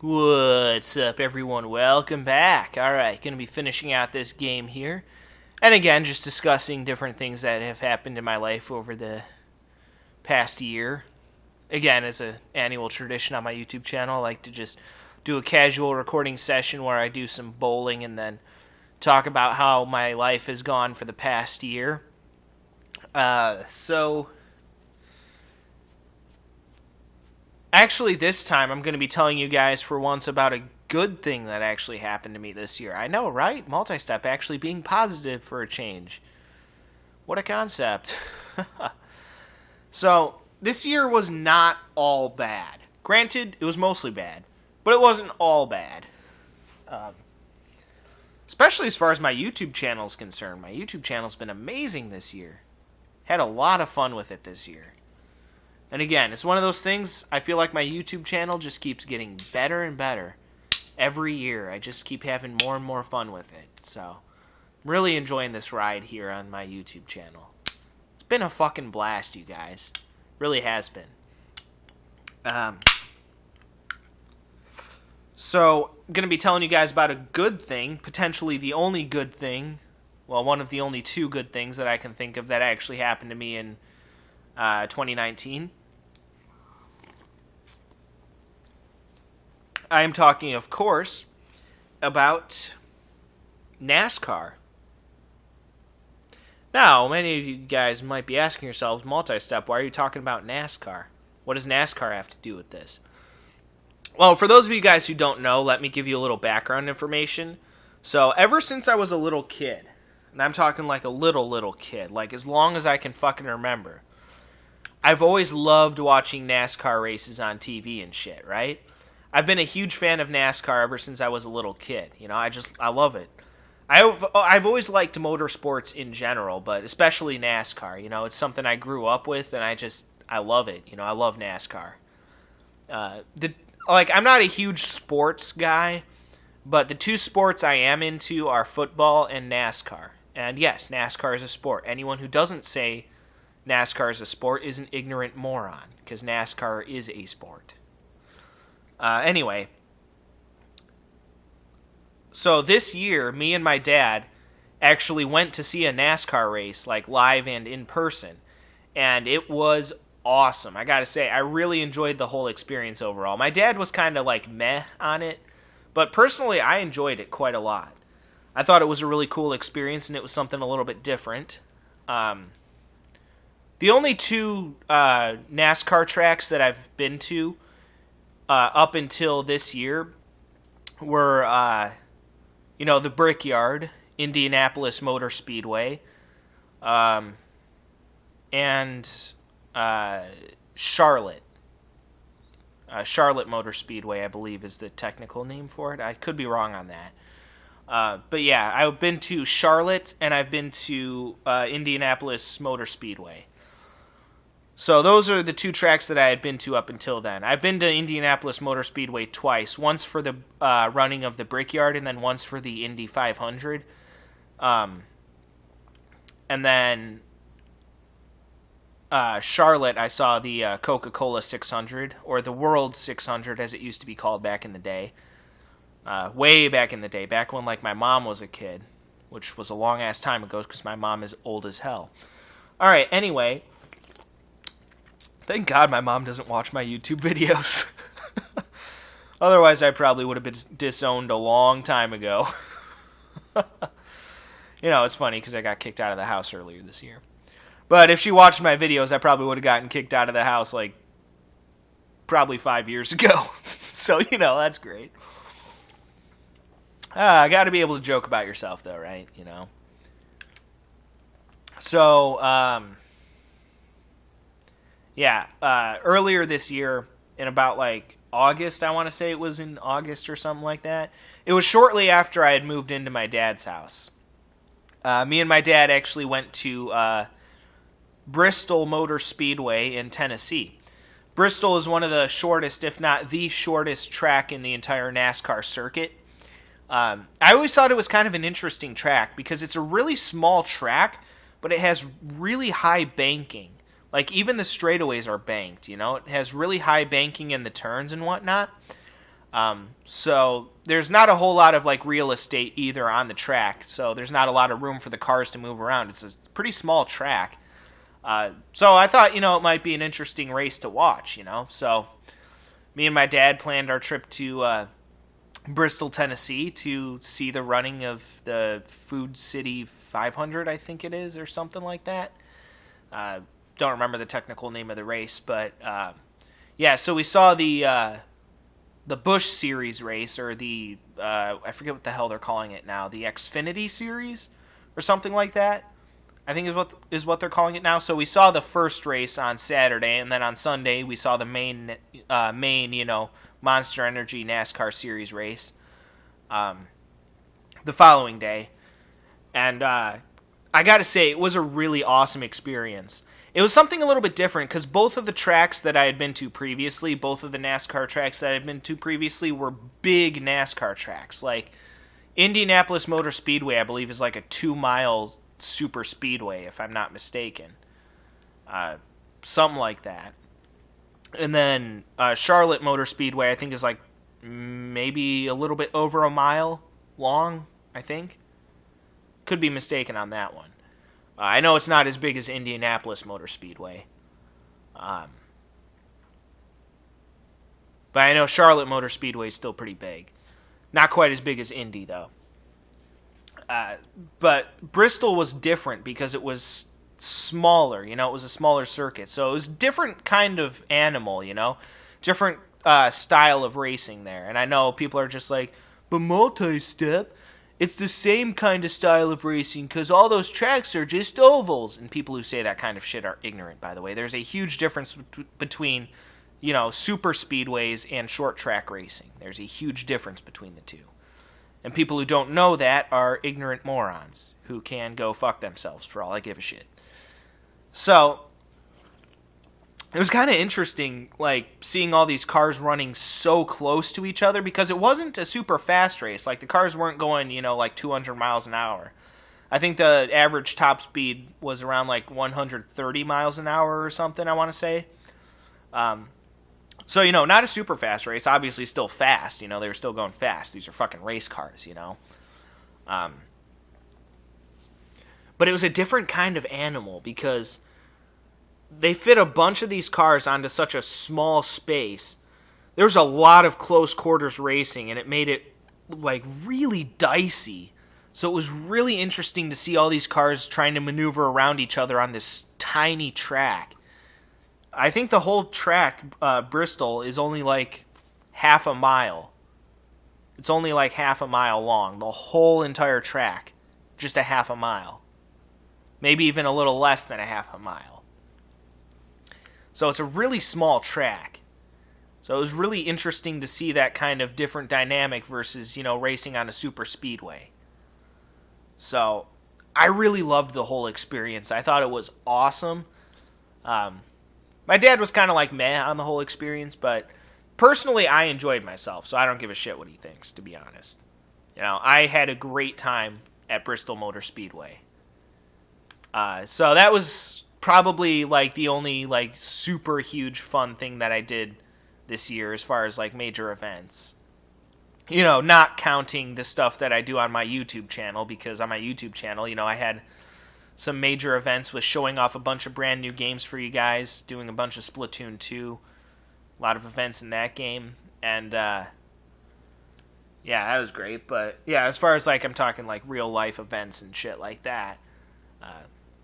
What's up, everyone? Welcome back. Alright, going to be finishing out this game here. And again, just discussing different things that have happened in my life over the past year. Again, as an annual tradition on my YouTube channel, I like to just do a casual recording session where I do some bowling and then talk about how my life has gone for the past year. Actually, this time I'm going to be telling you guys for once about a good thing that actually happened to me this year. I know, right? Multi-step actually being positive for a change. What a concept. So, this year was not all bad. Granted, it was mostly bad, but it wasn't all bad. Especially as far as my YouTube channel is concerned. My YouTube channel's been amazing this year. Had a lot of fun with it this year. And again, it's one of those things, I feel like my YouTube channel just keeps getting better and better. Every year, I just keep having more and more fun with it. So, I'm really enjoying this ride here on my YouTube channel. It's been a fucking blast, you guys. Really has been. So, I'm going to be telling you guys about a good thing, potentially the only good thing, well, one of the only two good things that I can think of that actually happened to me in 2019. I am talking, of course, about NASCAR. Now, many of you guys might be asking yourselves, multi-step, why are you talking about NASCAR? What does NASCAR have to do with this? Well, for those of you guys who don't know, let me give you a little background information. So, ever since I was a little kid, and I'm talking like a little kid, like as long as I can fucking remember, I've always loved watching NASCAR races on TV and shit, right? I've been a huge fan of NASCAR ever since I was a little kid. You know, I love it. I've always liked motorsports in general, but especially NASCAR. You know, it's something I grew up with, and I love it. You know, I love NASCAR. I'm not a huge sports guy, but the two sports I am into are football and NASCAR. And yes, NASCAR is a sport. Anyone who doesn't say NASCAR is a sport is an ignorant moron, because NASCAR is a sport. Anyway, so this year, me and my dad actually went to see a NASCAR race, like live and in person, and it was awesome. I gotta say, I really enjoyed the whole experience overall. My dad was kind of like meh on it, but personally, I enjoyed it quite a lot. I thought it was a really cool experience, and it was something a little bit different. The only two NASCAR tracks that I've been to up until this year were, the Brickyard, Indianapolis Motor Speedway, and Charlotte. Charlotte Motor Speedway, I believe, is the technical name for it. I could be wrong on that. But yeah, I've been to Charlotte, and I've been to Indianapolis Motor Speedway. So those are the two tracks that I had been to up until then. I've been to Indianapolis Motor Speedway twice. Once for the running of the Brickyard, and then once for the Indy 500. And then Charlotte, I saw the Coca-Cola 600, or the World 600 as it used to be called back in the day. Way back in the day, back when like my mom was a kid, which was a long-ass time ago because my mom is old as hell. Alright, anyway, thank God my mom doesn't watch my YouTube videos. Otherwise, I probably would have been disowned a long time ago. You know, it's funny because I got kicked out of the house earlier this year. But if she watched my videos, I probably would have gotten kicked out of the house like probably 5 years ago. So, you know, that's great. I got to be able to joke about yourself, though, right? You know. So, earlier this year, in about like August, I want to say it was in August or something like that. It was shortly after I had moved into my dad's house. Me and my dad actually went to Bristol Motor Speedway in Tennessee. Bristol is one of the shortest, if not the shortest track in the entire NASCAR circuit. I always thought it was kind of an interesting track because it's a really small track, but it has really high banking. Like, even the straightaways are banked, you know? It has really high banking in the turns and whatnot. So there's not a whole lot of like real estate either on the track. So there's not a lot of room for the cars to move around. It's a pretty small track. So I thought, it might be an interesting race to watch, So me and my dad planned our trip to Bristol, Tennessee to see the running of the Food City 500, I think it is, or something like that. Don't remember the technical name of the race, but yeah, so we saw the Busch Series race, or the I forget what the hell they're calling it now, the Xfinity Series or something like that. I think is what they're calling it now. So we saw the first race on Saturday, and then on Sunday we saw the main Monster Energy NASCAR Series race the following day. And I got to say, it was a really awesome experience. It was something a little bit different because both of the tracks that I had been to previously, both of the NASCAR tracks that I had been to previously were big NASCAR tracks. Like Indianapolis Motor Speedway, I believe, is like a 2-mile super speedway, if I'm not mistaken. Something like that. And then Charlotte Motor Speedway, I think, is like maybe a little bit over a mile long, I think. Could be mistaken on that one. I know it's not as big as Indianapolis Motor Speedway. But I know Charlotte Motor Speedway is still pretty big. Not quite as big as Indy, though. But Bristol was different because it was smaller, it was a smaller circuit. So it was a different kind of animal, different style of racing there. And I know people are just like, but multi-step, it's the same kind of style of racing because all those tracks are just ovals. And people who say that kind of shit are ignorant, by the way. There's a huge difference between, super speedways and short track racing. There's a huge difference between the two. And people who don't know that are ignorant morons who can go fuck themselves for all I give a shit. So, it was kind of interesting, like, seeing all these cars running so close to each other because it wasn't a super fast race. Like, the cars weren't going, like 200 miles an hour. I think the average top speed was around, like, 130 miles an hour or something, I want to say. So, not a super fast race. Obviously still fast, they were still going fast. These are fucking race cars, But it was a different kind of animal because they fit a bunch of these cars onto such a small space. There was a lot of close quarters racing, and it made it, like, really dicey. So it was really interesting to see all these cars trying to maneuver around each other on this tiny track. I think the whole track, Bristol, is only like half a mile. It's only like half a mile long. The whole entire track. Just a half a mile. Maybe even a little less than a half a mile. So it's a really small track. So it was really interesting to see that kind of different dynamic versus, racing on a super speedway. So I really loved the whole experience. I thought it was awesome. My dad was kind of like meh on the whole experience, but personally I enjoyed myself, so I don't give a shit what he thinks, to be honest. I had a great time at Bristol Motor Speedway. So that was probably like the only like super huge fun thing that I did this year as far as like major events. Not counting the stuff that I do on my YouTube channel, because on my YouTube channel, I had some major events with showing off a bunch of brand new games for you guys, doing a bunch of Splatoon 2, a lot of events in that game, and yeah, that was great. But yeah, as far as like I'm talking like real life events and shit like that.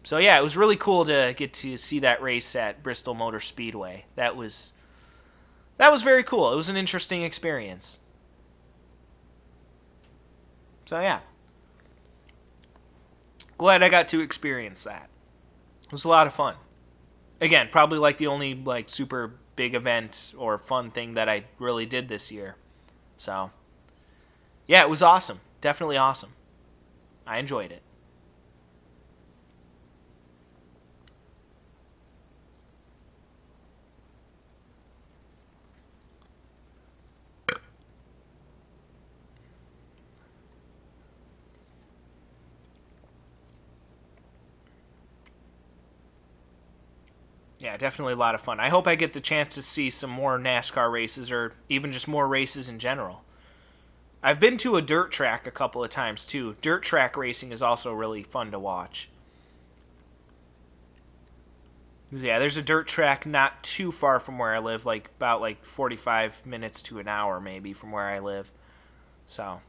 So yeah, it was really cool to get to see that race at Bristol Motor Speedway. That was very cool. It was an interesting experience. So yeah. Glad I got to experience that. It was a lot of fun. Again, probably like the only like super big event or fun thing that I really did this year. So, yeah, it was awesome. Definitely awesome. I enjoyed it. Yeah, definitely a lot of fun. I hope I get the chance to see some more NASCAR races, or even just more races in general. I've been to a dirt track a couple of times, too. Dirt track racing is also really fun to watch. Yeah, there's a dirt track not too far from where I live, like about 45 minutes to an hour maybe from where I live. So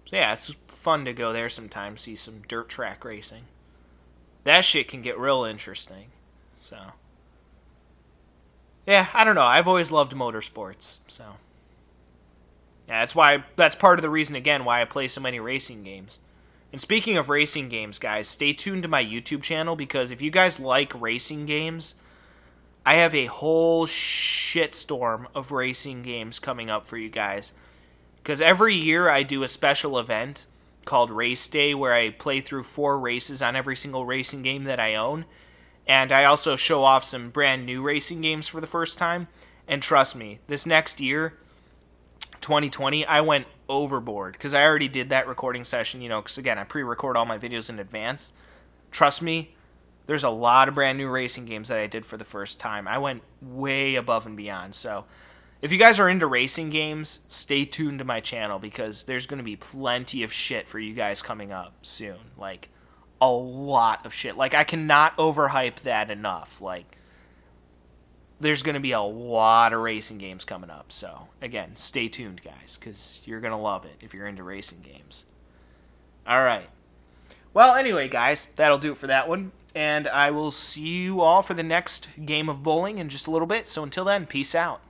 yeah, it's fun to go there sometimes, see some dirt track racing. That shit can get real interesting. So yeah, I don't know. I've always loved motorsports, so yeah, that's part of the reason again why I play so many racing games. And speaking of racing games, guys, stay tuned to my YouTube channel, because if you guys like racing games, I have a whole shitstorm of racing games coming up for you guys. Because every year I do a special event called Race Day where I play through 4 races on every single racing game that I own. And I also show off some brand new racing games for the first time. And trust me, this next year, 2020, I went overboard because I already did that recording session, because again, I pre-record all my videos in advance. Trust me, there's a lot of brand new racing games that I did for the first time. I went way above and beyond. So if you guys are into racing games, stay tuned to my channel, because there's going to be plenty of shit for you guys coming up soon. Like, a lot of shit. Like, I cannot overhype that enough. Like, there's going to be a lot of racing games coming up. So, again, stay tuned, guys, because you're going to love it if you're into racing games. Alright. Well, anyway, guys, that'll do it for that one. And I will see you all for the next game of bowling in just a little bit. So until then, peace out.